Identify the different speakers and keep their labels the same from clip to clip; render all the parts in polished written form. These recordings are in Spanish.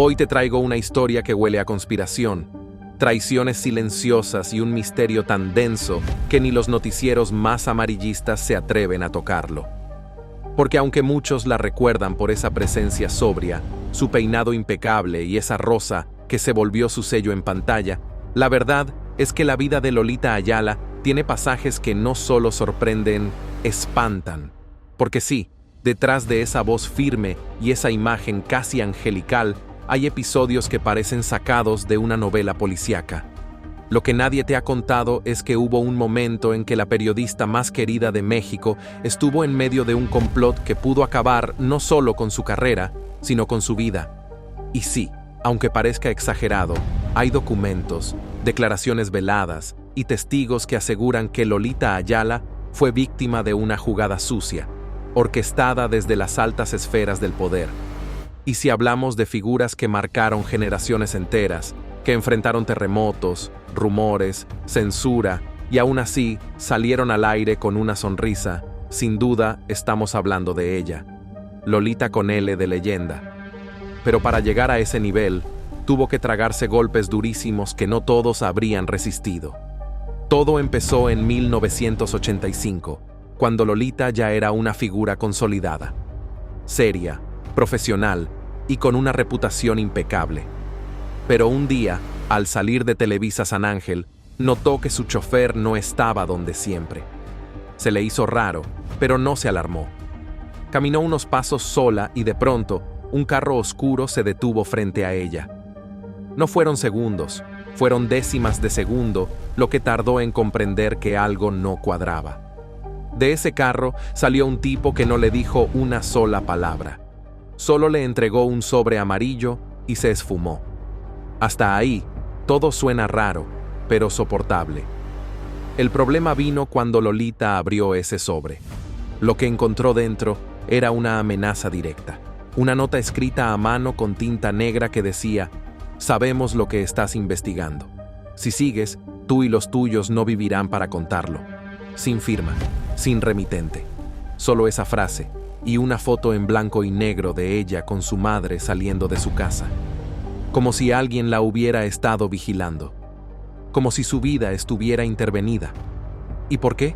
Speaker 1: Hoy te traigo una historia que huele a conspiración, traiciones silenciosas y un misterio tan denso que ni los noticieros más amarillistas se atreven a tocarlo. Porque aunque muchos la recuerdan por esa presencia sobria, su peinado impecable y esa rosa que se volvió su sello en pantalla, la verdad es que la vida de Lolita Ayala tiene pasajes que no solo sorprenden, espantan. Porque sí, detrás de esa voz firme y esa imagen casi angelical, hay episodios que parecen sacados de una novela policíaca. Lo que nadie te ha contado es que hubo un momento en que la periodista más querida de México estuvo en medio de un complot que pudo acabar no solo con su carrera, sino con su vida. Y sí, aunque parezca exagerado, hay documentos, declaraciones veladas y testigos que aseguran que Lolita Ayala fue víctima de una jugada sucia, orquestada desde las altas esferas del poder. Y si hablamos de figuras que marcaron generaciones enteras, que enfrentaron terremotos, rumores, censura, y aún así salieron al aire con una sonrisa, sin duda estamos hablando de ella, Lolita con L de leyenda. Pero para llegar a ese nivel, tuvo que tragarse golpes durísimos que no todos habrían resistido. Todo empezó en 1985, cuando Lolita ya era una figura consolidada, seria, profesional y con una reputación impecable. Pero un día, al salir de Televisa San Ángel, notó que su chofer no estaba donde siempre. Se le hizo raro, pero no se alarmó. Caminó unos pasos sola y de pronto, un carro oscuro se detuvo frente a ella. No fueron segundos, fueron décimas de segundo lo que tardó en comprender que algo no cuadraba. De ese carro salió un tipo que no le dijo una sola palabra. Solo le entregó un sobre amarillo y se esfumó. Hasta ahí, todo suena raro, pero soportable. El problema vino cuando Lolita abrió ese sobre. Lo que encontró dentro era una amenaza directa. Una nota escrita a mano con tinta negra que decía: «Sabemos lo que estás investigando. Si sigues, tú y los tuyos no vivirán para contarlo». Sin firma, sin remitente. Solo esa frase y una foto en blanco y negro de ella con su madre saliendo de su casa. Como si alguien la hubiera estado vigilando. Como si su vida estuviera intervenida. ¿Y por qué?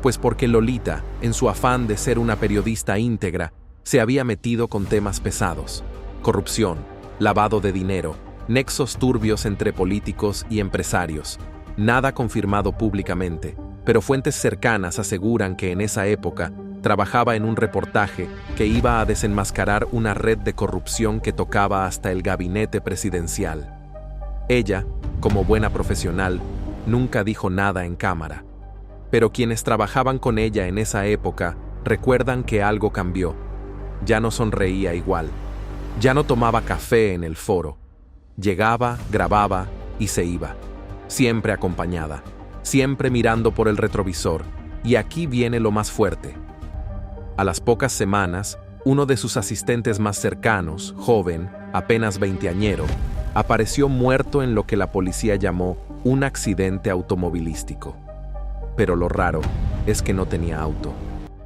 Speaker 1: Pues porque Lolita, en su afán de ser una periodista íntegra, se había metido con temas pesados: corrupción, lavado de dinero, nexos turbios entre políticos y empresarios. Nada confirmado públicamente, pero fuentes cercanas aseguran que en esa época trabajaba en un reportaje que iba a desenmascarar una red de corrupción que tocaba hasta el gabinete presidencial. Ella, como buena profesional, nunca dijo nada en cámara. Pero quienes trabajaban con ella en esa época recuerdan que algo cambió. Ya no sonreía igual. Ya no tomaba café en el foro. Llegaba, grababa y se iba. Siempre acompañada. Siempre mirando por el retrovisor. Y aquí viene lo más fuerte. A las pocas semanas, uno de sus asistentes más cercanos, joven, apenas veinteañero, apareció muerto en lo que la policía llamó un accidente automovilístico. Pero lo raro es que no tenía auto.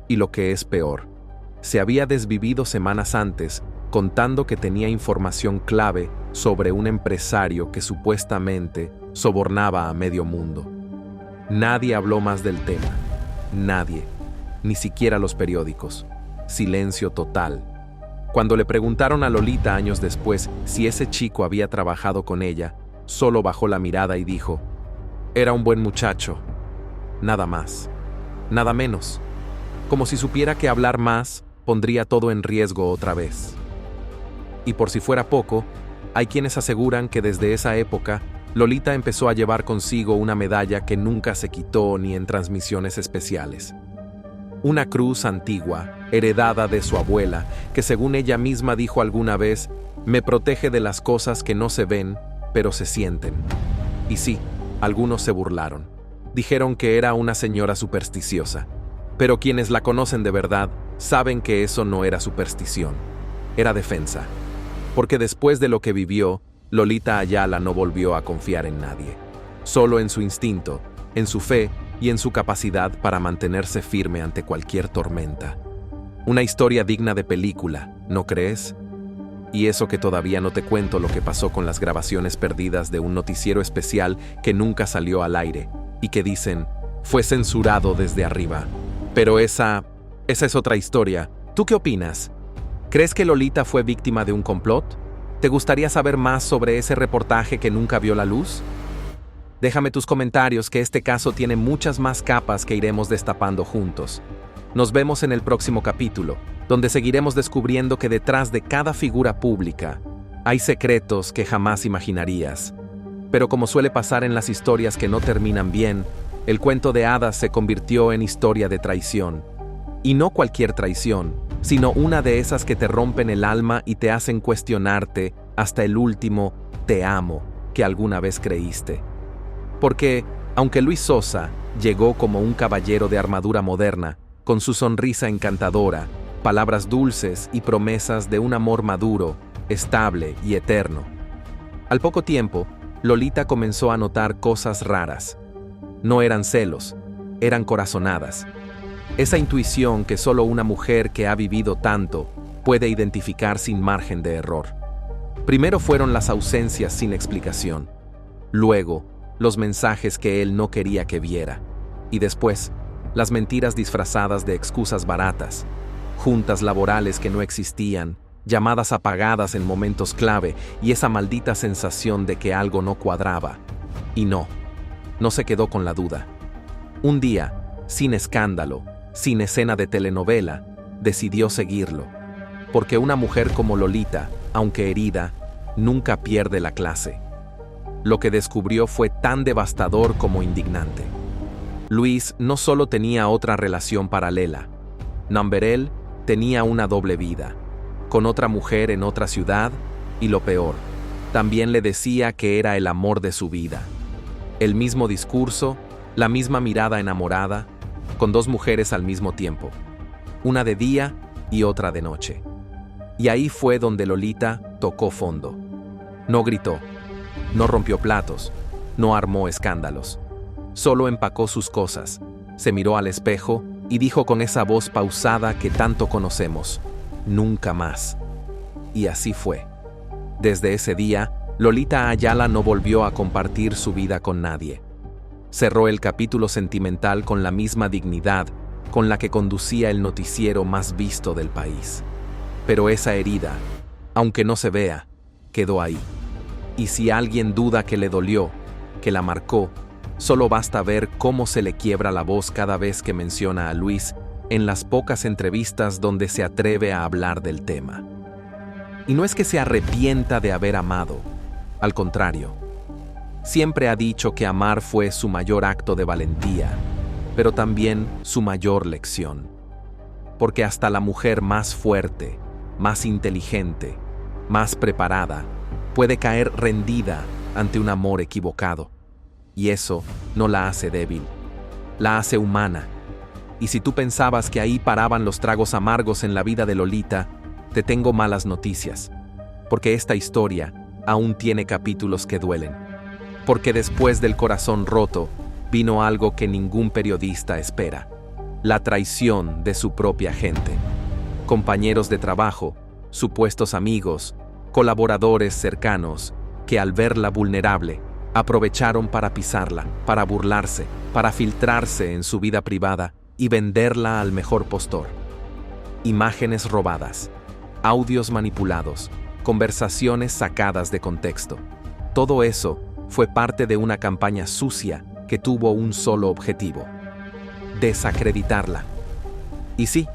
Speaker 1: Y lo que es peor, se había desvivido semanas antes contando que tenía información clave sobre un empresario que supuestamente sobornaba a medio mundo. Nadie habló más del tema. Nadie. Ni siquiera los periódicos. Silencio total. Cuando le preguntaron a Lolita años después si ese chico había trabajado con ella, solo bajó la mirada y dijo: «Era un buen muchacho. Nada más. Nada menos». Como si supiera que hablar más pondría todo en riesgo otra vez. Y por si fuera poco, hay quienes aseguran que desde esa época, Lolita empezó a llevar consigo una medalla que nunca se quitó ni en transmisiones especiales. Una cruz antigua, heredada de su abuela, que según ella misma dijo alguna vez, me protege de las cosas que no se ven, pero se sienten. Y sí, algunos se burlaron. Dijeron que era una señora supersticiosa. Pero quienes la conocen de verdad saben que eso no era superstición, era defensa. Porque después de lo que vivió, Lolita Ayala no volvió a confiar en nadie. Solo en su instinto, en su fe y en su capacidad para mantenerse firme ante cualquier tormenta. Una historia digna de película, ¿no crees? Y eso que todavía no te cuento lo que pasó con las grabaciones perdidas de un noticiero especial que nunca salió al aire y que dicen, fue censurado desde arriba. Pero esa es otra historia. ¿Tú qué opinas? ¿Crees que Lolita fue víctima de un complot? ¿Te gustaría saber más sobre ese reportaje que nunca vio la luz? Déjame tus comentarios, que este caso tiene muchas más capas que iremos destapando juntos. Nos vemos en el próximo capítulo, donde seguiremos descubriendo que detrás de cada figura pública hay secretos que jamás imaginarías. Pero como suele pasar en las historias que no terminan bien, el cuento de hadas se convirtió en historia de traición. Y no cualquier traición, sino una de esas que te rompen el alma y te hacen cuestionarte hasta el último "te amo" que alguna vez creíste. Porque, aunque Luis Sosa llegó como un caballero de armadura moderna, con su sonrisa encantadora, palabras dulces y promesas de un amor maduro, estable y eterno, al poco tiempo, Lolita comenzó a notar cosas raras. No eran celos, eran corazonadas. Esa intuición que solo una mujer que ha vivido tanto puede identificar sin margen de error. Primero fueron las ausencias sin explicación. Luego, los mensajes que él no quería que viera. Y después, las mentiras disfrazadas de excusas baratas. Juntas laborales que no existían, llamadas apagadas en momentos clave y esa maldita sensación de que algo no cuadraba. Y no se quedó con la duda. Un día, sin escándalo, sin escena de telenovela, decidió seguirlo. Porque una mujer como Lolita, aunque herida, nunca pierde la clase. Lo que descubrió fue tan devastador como indignante. Luis no solo tenía otra relación paralela. Namberel tenía una doble vida, con otra mujer en otra ciudad, y lo peor, también le decía que era el amor de su vida. El mismo discurso, la misma mirada enamorada, con dos mujeres al mismo tiempo, una de día y otra de noche. Y ahí fue donde Lolita tocó fondo. No gritó, no rompió platos, no armó escándalos. Solo empacó sus cosas, se miró al espejo y dijo con esa voz pausada que tanto conocemos, nunca más. Y así fue. Desde ese día, Lolita Ayala no volvió a compartir su vida con nadie. Cerró el capítulo sentimental con la misma dignidad con la que conducía el noticiero más visto del país. Pero esa herida, aunque no se vea, quedó ahí. Y si alguien duda que le dolió, que la marcó, solo basta ver cómo se le quiebra la voz cada vez que menciona a Luis en las pocas entrevistas donde se atreve a hablar del tema. Y no es que se arrepienta de haber amado, al contrario. Siempre ha dicho que amar fue su mayor acto de valentía, pero también su mayor lección. Porque hasta la mujer más fuerte, más inteligente, más preparada, puede caer rendida ante un amor equivocado. Y eso no la hace débil, la hace humana. Y si tú pensabas que ahí paraban los tragos amargos en la vida de Lolita, te tengo malas noticias. Porque esta historia aún tiene capítulos que duelen. Porque después del corazón roto, vino algo que ningún periodista espera: la traición de su propia gente. Compañeros de trabajo, supuestos amigos, colaboradores cercanos, que al verla vulnerable, aprovecharon para pisarla, para burlarse, para filtrarse en su vida privada y venderla al mejor postor. Imágenes robadas, audios manipulados, conversaciones sacadas de contexto. Todo eso fue parte de una campaña sucia que tuvo un solo objetivo: desacreditarla. Y sí,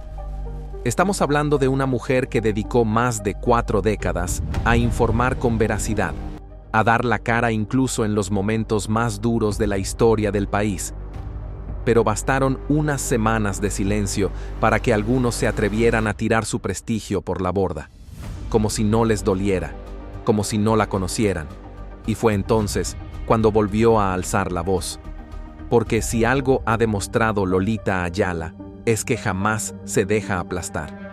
Speaker 1: estamos hablando de una mujer que dedicó más de 4 décadas a informar con veracidad, a dar la cara incluso en los momentos más duros de la historia del país. Pero bastaron unas semanas de silencio para que algunos se atrevieran a tirar su prestigio por la borda, como si no les doliera, como si no la conocieran. Y fue entonces cuando volvió a alzar la voz. Porque si algo ha demostrado Lolita Ayala, es que jamás se deja aplastar.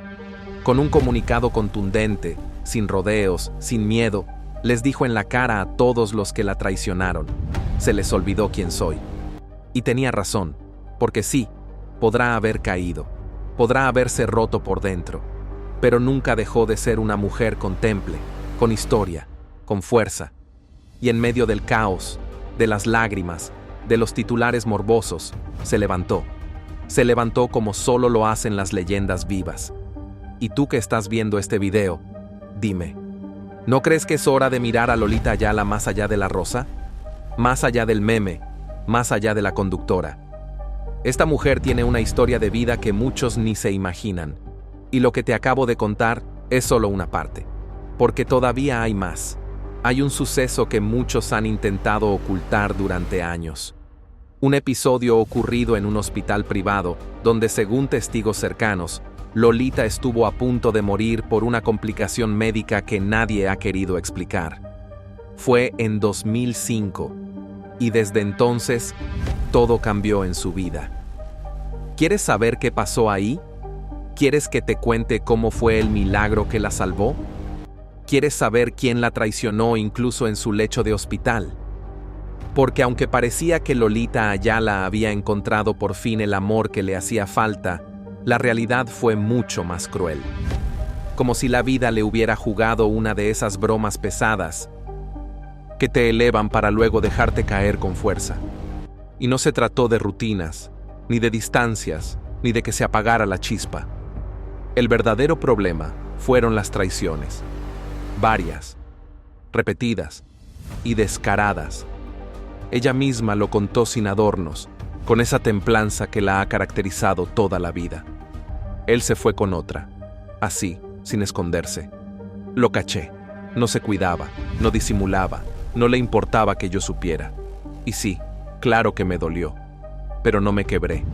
Speaker 1: Con un comunicado contundente, sin rodeos, sin miedo, les dijo en la cara a todos los que la traicionaron: se les olvidó quién soy. Y tenía razón, porque sí, podrá haber caído, podrá haberse roto por dentro, pero nunca dejó de ser una mujer con temple, con historia, con fuerza. Y en medio del caos, de las lágrimas, de los titulares morbosos, se levantó. Se levantó como solo lo hacen las leyendas vivas. Y tú que estás viendo este video, dime, ¿no crees que es hora de mirar a Lolita Ayala más allá de la rosa? Más allá del meme, más allá de la conductora. Esta mujer tiene una historia de vida que muchos ni se imaginan. Y lo que te acabo de contar es solo una parte. Porque todavía hay más. Hay un suceso que muchos han intentado ocultar durante años. Un episodio ocurrido en un hospital privado, donde según testigos cercanos, Lolita estuvo a punto de morir por una complicación médica que nadie ha querido explicar. Fue en 2005, y desde entonces, todo cambió en su vida. ¿Quieres saber qué pasó ahí? ¿Quieres que te cuente cómo fue el milagro que la salvó? ¿Quieres saber quién la traicionó incluso en su lecho de hospital? Porque aunque parecía que Lolita Ayala había encontrado por fin el amor que le hacía falta, la realidad fue mucho más cruel. Como si la vida le hubiera jugado una de esas bromas pesadas que te elevan para luego dejarte caer con fuerza. Y no se trató de rutinas, ni de distancias, ni de que se apagara la chispa. El verdadero problema fueron las traiciones. Varias, repetidas y descaradas. Ella misma lo contó sin adornos, con esa templanza que la ha caracterizado toda la vida. Él se fue con otra, así, sin esconderse. Lo caché, no se cuidaba, no disimulaba, no le importaba que yo supiera. Y sí, claro que me dolió, pero no me quebré.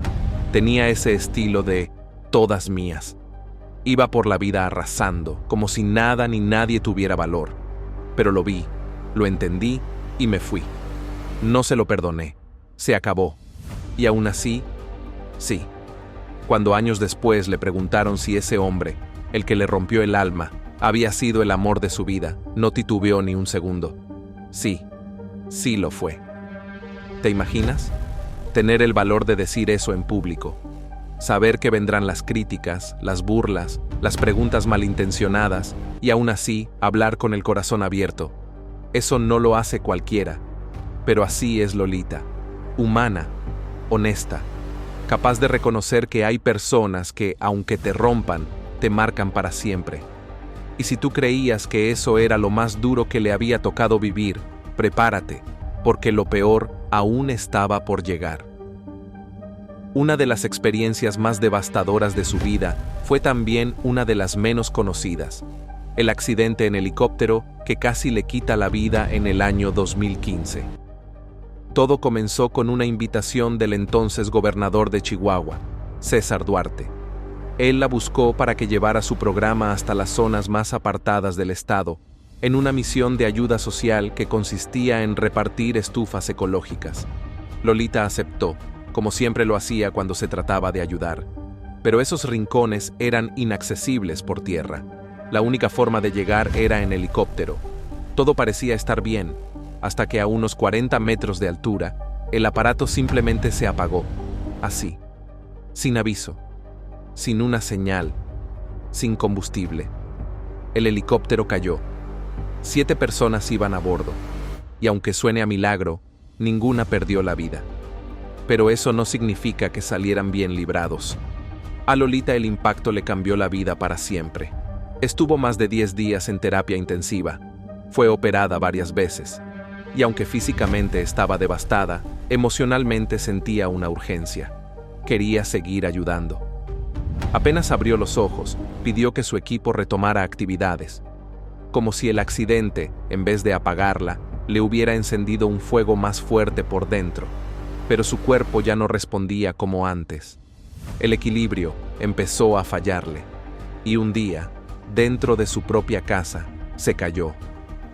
Speaker 1: Tenía ese estilo de todas mías. Iba por la vida arrasando, como si nada ni nadie tuviera valor. Pero lo vi, lo entendí y me fui. No se lo perdoné. Se acabó. Y aún así, sí. Cuando años después le preguntaron si ese hombre, el que le rompió el alma, había sido el amor de su vida, no titubeó ni un segundo. Sí, sí lo fue. ¿Te imaginas? Tener el valor de decir eso en público. Saber que vendrán las críticas, las burlas, las preguntas malintencionadas y aún así hablar con el corazón abierto. Eso no lo hace cualquiera, pero así es Lolita, humana, honesta, capaz de reconocer que hay personas que, aunque te rompan, te marcan para siempre. Y si tú creías que eso era lo más duro que le había tocado vivir, prepárate, porque lo peor aún estaba por llegar. Una de las experiencias más devastadoras de su vida fue también una de las menos conocidas, el accidente en helicóptero que casi le quita la vida en el año 2015. Todo comenzó con una invitación del entonces gobernador de Chihuahua, César Duarte. Él la buscó para que llevara su programa hasta las zonas más apartadas del estado, en una misión de ayuda social que consistía en repartir estufas ecológicas. Lolita aceptó, como siempre lo hacía cuando se trataba de ayudar. Pero esos rincones eran inaccesibles por tierra. La única forma de llegar era en helicóptero. Todo parecía estar bien, hasta que a unos 40 metros de altura, el aparato simplemente se apagó. Así, sin aviso, sin una señal, sin combustible. El helicóptero cayó. 7 personas iban a bordo, y aunque suene a milagro, ninguna perdió la vida. Pero eso no significa que salieran bien librados. A Lolita el impacto le cambió la vida para siempre. Estuvo más de 10 días en terapia intensiva. Fue operada varias veces. Y aunque físicamente estaba devastada, emocionalmente sentía una urgencia. Quería seguir ayudando. Apenas abrió los ojos, pidió que su equipo retomara actividades. Como si el accidente, en vez de apagarla, le hubiera encendido un fuego más fuerte por dentro. Pero su cuerpo ya no respondía como antes. El equilibrio empezó a fallarle. Y un día, dentro de su propia casa, se cayó.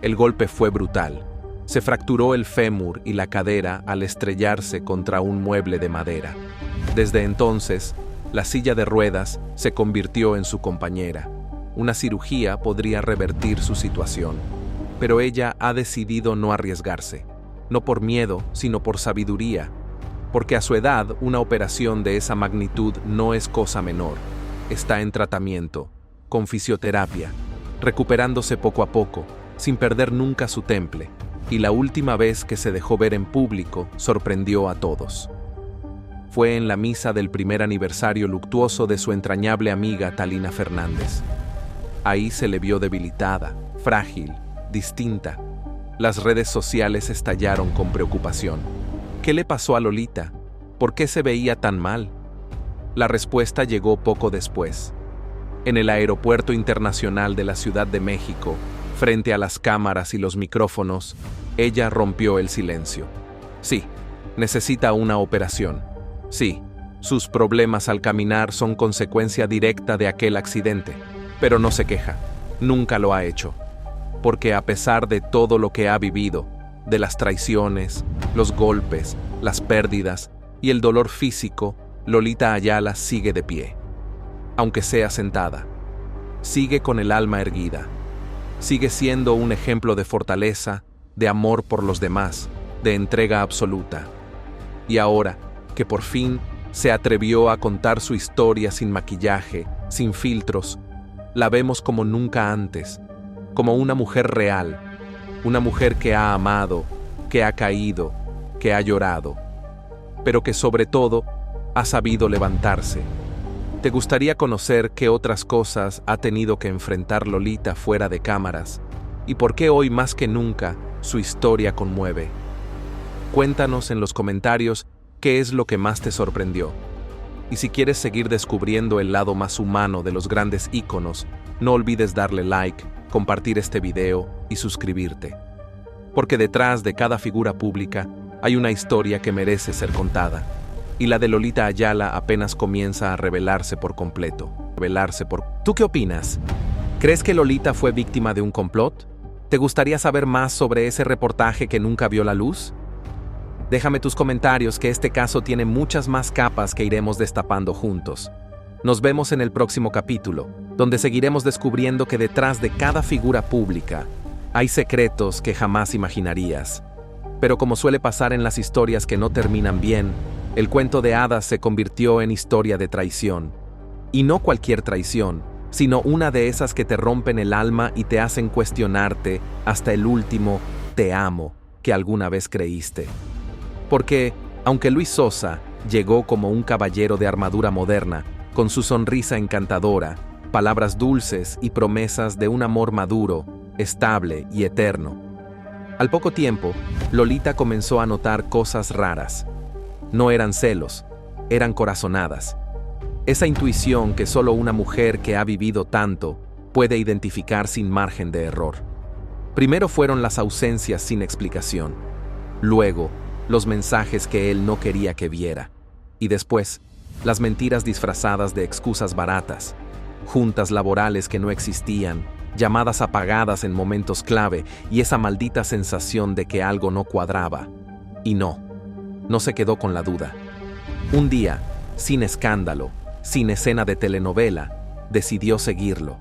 Speaker 1: El golpe fue brutal. Se fracturó el fémur y la cadera al estrellarse contra un mueble de madera. Desde entonces, la silla de ruedas se convirtió en su compañera. Una cirugía podría revertir su situación. Pero ella ha decidido no arriesgarse. No por miedo, sino por sabiduría. Porque a su edad, una operación de esa magnitud no es cosa menor. Está en tratamiento. con fisioterapia, recuperándose poco a poco, sin perder nunca su temple, y la última vez que se dejó ver en público sorprendió a todos. Fue en la misa del primer aniversario luctuoso de su entrañable amiga Talina Fernández. Ahí se le vio debilitada, frágil, distinta. Las redes sociales estallaron con preocupación. ¿Qué le pasó a Lolita? ¿Por qué se veía tan mal? La respuesta llegó poco después. En el Aeropuerto Internacional de la Ciudad de México, frente a las cámaras y los micrófonos, ella rompió el silencio. Sí, necesita una operación. Sí, sus problemas al caminar son consecuencia directa de aquel accidente, pero no se queja, nunca lo ha hecho. Porque a pesar de todo lo que ha vivido, de las traiciones, los golpes, las pérdidas y el dolor físico, Lolita Ayala sigue de pie. Aunque sea sentada, sigue con el alma erguida. Sigue siendo un ejemplo de fortaleza, de amor por los demás, de entrega absoluta. Y ahora, que por fin se atrevió a contar su historia sin maquillaje, sin filtros, la vemos como nunca antes, como una mujer real, una mujer que ha amado, que ha caído, que ha llorado, pero que sobre todo ha sabido levantarse. ¿Te gustaría conocer qué otras cosas ha tenido que enfrentar Lolita fuera de cámaras y por qué hoy más que nunca su historia conmueve? Cuéntanos en los comentarios qué es lo que más te sorprendió. Y si quieres seguir descubriendo el lado más humano de los grandes íconos, no olvides darle like, compartir este video y suscribirte. Porque detrás de cada figura pública hay una historia que merece ser contada. Y la de Lolita Ayala apenas comienza a revelarse por completo. ¿Tú qué opinas? ¿Crees que Lolita fue víctima de un complot? ¿Te gustaría saber más sobre ese reportaje que nunca vio la luz? Déjame tus comentarios, que este caso tiene muchas más capas que iremos destapando juntos. Nos vemos en el próximo capítulo, donde seguiremos descubriendo que detrás de cada figura pública hay secretos que jamás imaginarías. Pero como suele pasar en las historias que no terminan bien, el cuento de hadas se convirtió en historia de traición. Y no cualquier traición, sino una de esas que te rompen el alma y te hacen cuestionarte hasta el último "te amo" que alguna vez creíste. Porque, aunque Luis Sosa llegó como un caballero de armadura moderna, con su sonrisa encantadora, palabras dulces y promesas de un amor maduro, estable y eterno, al poco tiempo, Lolita comenzó a notar cosas raras. No eran celos, eran corazonadas. Esa intuición que solo una mujer que ha vivido tanto puede identificar sin margen de error. Primero fueron las ausencias sin explicación. Luego, los mensajes que él no quería que viera. Y después, las mentiras disfrazadas de excusas baratas. Juntas laborales que no existían, llamadas apagadas en momentos clave y esa maldita sensación de que algo no cuadraba. Y no se quedó con la duda. Un día, sin escándalo, sin escena de telenovela, decidió seguirlo.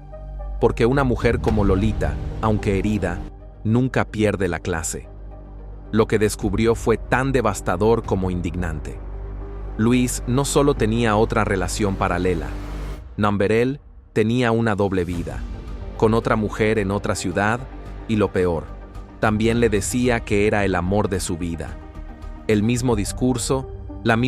Speaker 1: Porque una mujer como Lolita, aunque herida, nunca pierde la clase. Lo que descubrió fue tan devastador como indignante. Luis no solo tenía otra relación paralela. Namberel tenía una doble vida, con otra mujer en otra ciudad, y lo peor, también le decía que era el amor de su vida. El mismo discurso,